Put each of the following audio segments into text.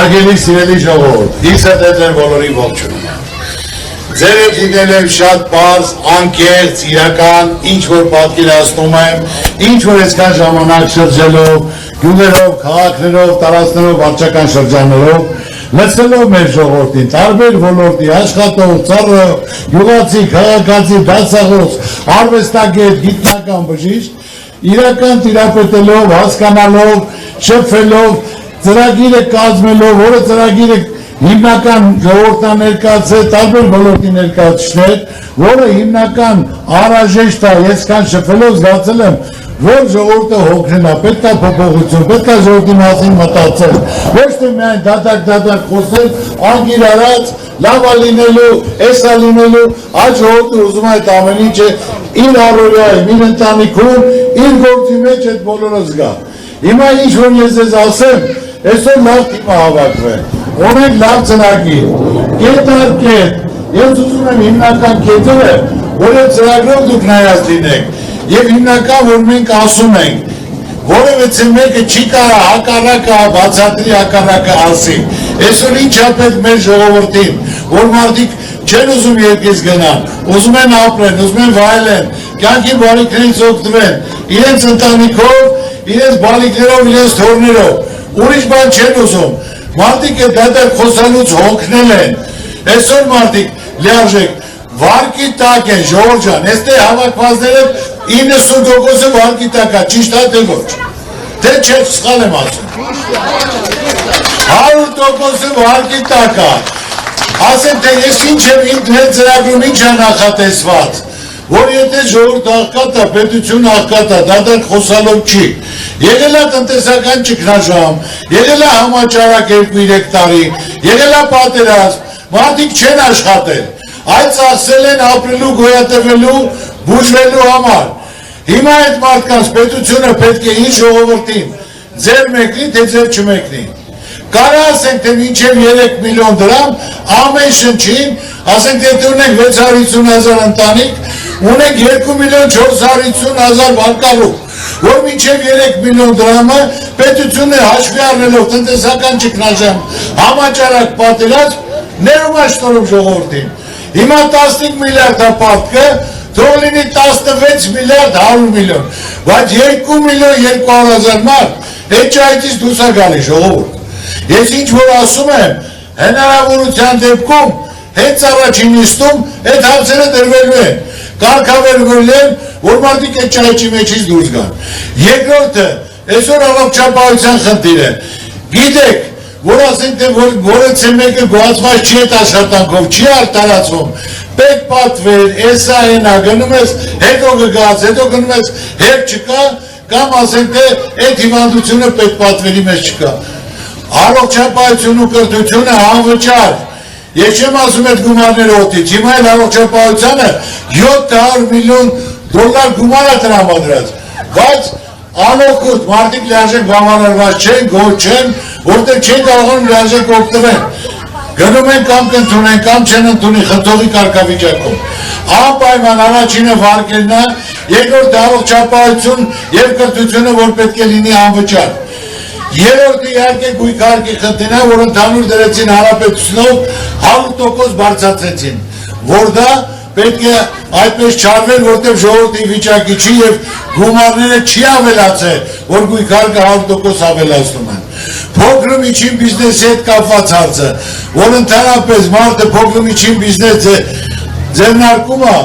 Հարգելի սիրելի ժողովուրդ, ինձ հետ է ձեր բոլորի ողջույնը։ Ձեր դիտել եմ շատ պարզ, անկեղծ, իրական, ինչ որ պատկերացնում եմ, ինչ որ այսքան ժամանակ շրջելով, գյուղերով, քաղաքներով, տարածքներով, վարչական շրջաններով, լսելով մեր ժողովրդին, տարբեր ոլորտի, աշխատող, ծառայող, գյուղացի, քաղաքացի, դասախոս, արվեստագետ, գիտնական բժիշկ, իրական տիրապետելով, հասկանալով, շփվելով, ծրագիրը կազմելով, որը ծրագիրը հիմնական ժողովրդը ներկայացրել տարբեր ոլորտի ներկայացուցիչներ, որը հիմնական անհրաժեշտ է, ես քան շփվելով զգացել եմ, որ ժողովուրդը հոգնելա, պետք է փոփոխություն, պետք է ժողովրդի մասին մտածել, ոչ թե միայն դատարկ խոսել, անգիրարած, լավ է լինելու, էս է լինելու, այդ ժողովուրդը ուզում է այդ ամեն ինչը իր առօրյայում, իր ընտանիքում, իր գործի մեջ այդ բոլորը զգա։ Հիմա ինչ որ ես ձեզ ասեմ, այսօր լավ թիմ հավաքվել, ունենք լավ ծրագիր, կետ առ կետ, ես ուզում եմ հիմնական կետերը, որ այդ ծրագրով դուք նայած լինեք, և հիմնական, որ մենք ասում ենք, որևէ մեկը չի կարա հակառակը, բացատրի հակառակը ասի, այսօր ինչ է պետք մեր ժողովրդին, որ մարդիկ չեն ուզում երկրից գնան, ուզում են ապրեն, ուզում են վայելեն, կյանքի բարիքներից օգտվեն, իրենց ընտանիքով, իրենց բալիկներով, իրենց թորներով, ուրիշ բան չեն ուզում, մարդիկ է դատակ խոսալուց հոգնել են, այսօր մարդիկ լիարժեք, վարկի տակ են, ժողովուրդ ջան, այստեղ հավաքվածները 90%-ը վարկի տակ է, ճիշտ է թե ոչ, թե չէ սխալ եմ ասում, 100%-ը վարկի տակ է, ասեմ թե ես ինչ եմ իմ ծրագրում ինչ է նախատեսված, որ եթե ժողովուրդ աղքատ է, պետություն աղքատ է, դատարկ խոսալով չի, եղել է տնտեսական ճգնաժամ, եղել է համաճարակ 2-3 տարի, եղել է պատերազմ, մարդիկ չեն աշխատել, այդ ծախսել են ապրելու, գոյատևելու, բուժվելու համար, հիմա այդ մարդկանց պետությունը պետք է ինչ ժողովրդին, ձեր մեկնի, թե ձեր չմեկնի, կարա ասենք թե մինչև 3 միլիոն դրամ, ամեն շնչին, ասենք եթե ունենք 650,000 ընտանիք, ունենք 2 միլիոն 450,000 վարկալու, որ մինչև 3 միլիոն դրամը պետությունը հաշվի առնելով տնտեսական ճգնաժամ, համաճարակ պատերազմ, ներում է շնորհում ժողովրդին։ Հիմա 15 միլիարդ է պարտքը, թող լինի 16 միլիարդ 100 միլիոն, բայց 2 միլիոն 200,000 մարդ, այդ ճայթից դուրս է գալի ժողովուրդ։ Ես ինչ որ ասում եմ, հնարավորության դեպքում, հենց առաջին նիստում այդ հարցերը դրվելու են, կարգավերվել են, որ մարդիկ այդ ճայթի մեջից դուրս գան։ Երկրորդը, այսօր առողջապահության խնդիր է, գիտեք, որ ասենք թե որևէ մեկը գոհացված չի այդ աշխատանքով, չի արտարացվում, պետք պատվեր, էսա հենա, գնում ես, հետո գգաց, հետո գնում ես, հետ չկա, կամ ասենք թե այդ հիվանդությունը պետք պատվերի մեջ չկա։ Առողջապահություն ու կրթությունը անվճար, ես չեմ ասում այդ գումարները օդից, հիմա էլ առողջապահությանը 700 միլիոն դոլար գումար է տրամադրած, բայց անօգուտ մարդիկ լիարժեք բավարարված չեն, գոհ չեն, որտեղ չեն կարողանում լիարժեք օգտվել, գնում են կամ կընդունեն, կամ չեն ընդունի խնդողի կարգավիճակում, անպայման առաջինը վարկելն է, երկրորդը առողջապահություն և կրթությունը, որ պետք է լինի անվճար։ Երրորդը իհարկե գույքարկի խնդիրն է, որ ընդհանուր դրեցին հանրապետությունով 100% բարձրացրեցին, որ դա պետք է այդպես չարվել, որտեղ ժողովրդի վիճակի չի և գումարները չի ավելացել, որ գույքարկը 100% ավելացնում են։ Փոքր ու միջին բիզնեսի հետ կապված հարցը, որ ընդհանրապես մարդը փոքր ու միջին բիզնեսը ձեռնարկում է,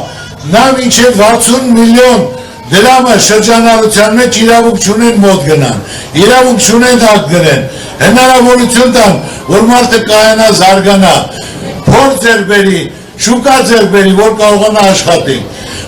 նա մինչև 60 միլիոն դրամը շրջանառության մեջ իրավունք չունեն մոտ գնան, իրավունք չունեն հակ գրեն, հնարավորություն տան, որ մարդը կայանա զարգանա, փոր ձեռք բերի, շուկա ձեռք բերի, որ կարողանա աշխատի։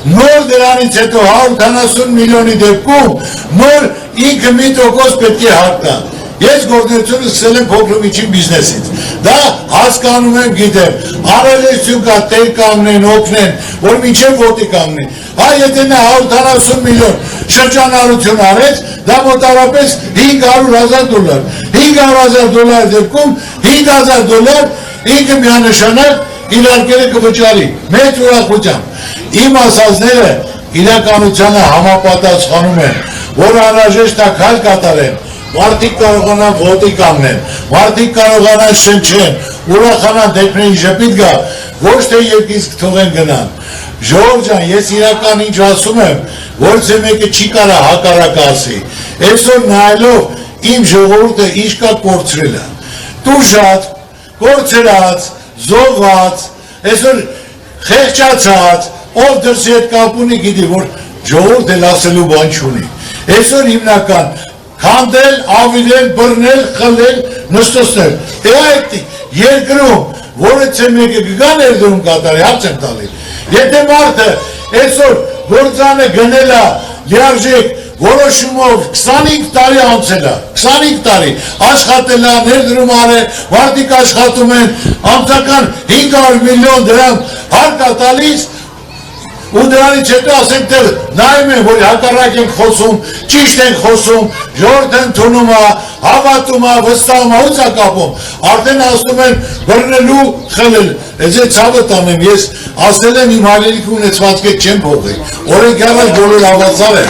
Նոր դրանից հետո 170 միլիոնի դեպքում նոր ինքը մի տոկոս պետք է հակ տա։ Ես գործունեությունը սկսել եմ փոքր ու միջին բիզնեսից, դա հասկանում եմ, գիտեմ, առավելություն կա, տեր կանգնեն, օգնեն, որ մինչև ոտի կանգնեն, հա եթե նա 170 միլիոն շրջանառություն արեց, դա մոտավորապես 500,000 դոլար, 500,000 դոլար դեպքում 5,000 դոլար ինքը միանշանակ իրարկերը կվճարի, մեծ ուրախությամբ, իմ ասածները իրականությանը համապատասխանում են, որ անհրաժեշտ է քայլ կատարեն, մարդիկ կարողանան ոտի կանգնեն, մարդիկ կարողանան շնչեն, ուրախանան դեպքերին ժպիտ գա, ոչ թե երկից թողեն գնան։ Ժողով ջան, ես իրական ինչ ասում եմ, որ ձե մեկը չի կարա հակառակ ասի։ Այսօր նայելով իմ ժողովուրդը ինչ կա կորցրել է։ Տուժած, կորցրած, զոհված, այսօր խեղճացած, ով դրսի հետ կապ ունի գիտի, որ ժողովուրդ էլ ասելու բան չունի։ Այսօր հիմնական քանդել, ավիրել, բռնել, խլել, նստել։ Դե այդ երկրում, որը ցե մեկը գա ներդրում կատարի, հարց եմ տալի։ Եթե մարդը այսօր գործանը գնել է լիարժեք որոշումով 25 տարի անցել է, 25 տարի աշխատել է, ներդրում արել, մարդիկ աշխատում են, ամսական 500 միլիոն դրամ հարկ է տալիս, ու դրանից հետո ասենք թե նայում են, որ հակառակ ենք խոսում, ճիշտ ենք խոսում, ժողովուրդը ընդունում է, հավատում է, վստահում է, ո՞նց է կապում, արդեն ասում են բռնելու, խլել, ես ցավը տանեմ, ես ասել եմ իմ հայրենիքի ունեցվածքը չեմ փոխել, օրենքի առաջ բոլոր հավասար են։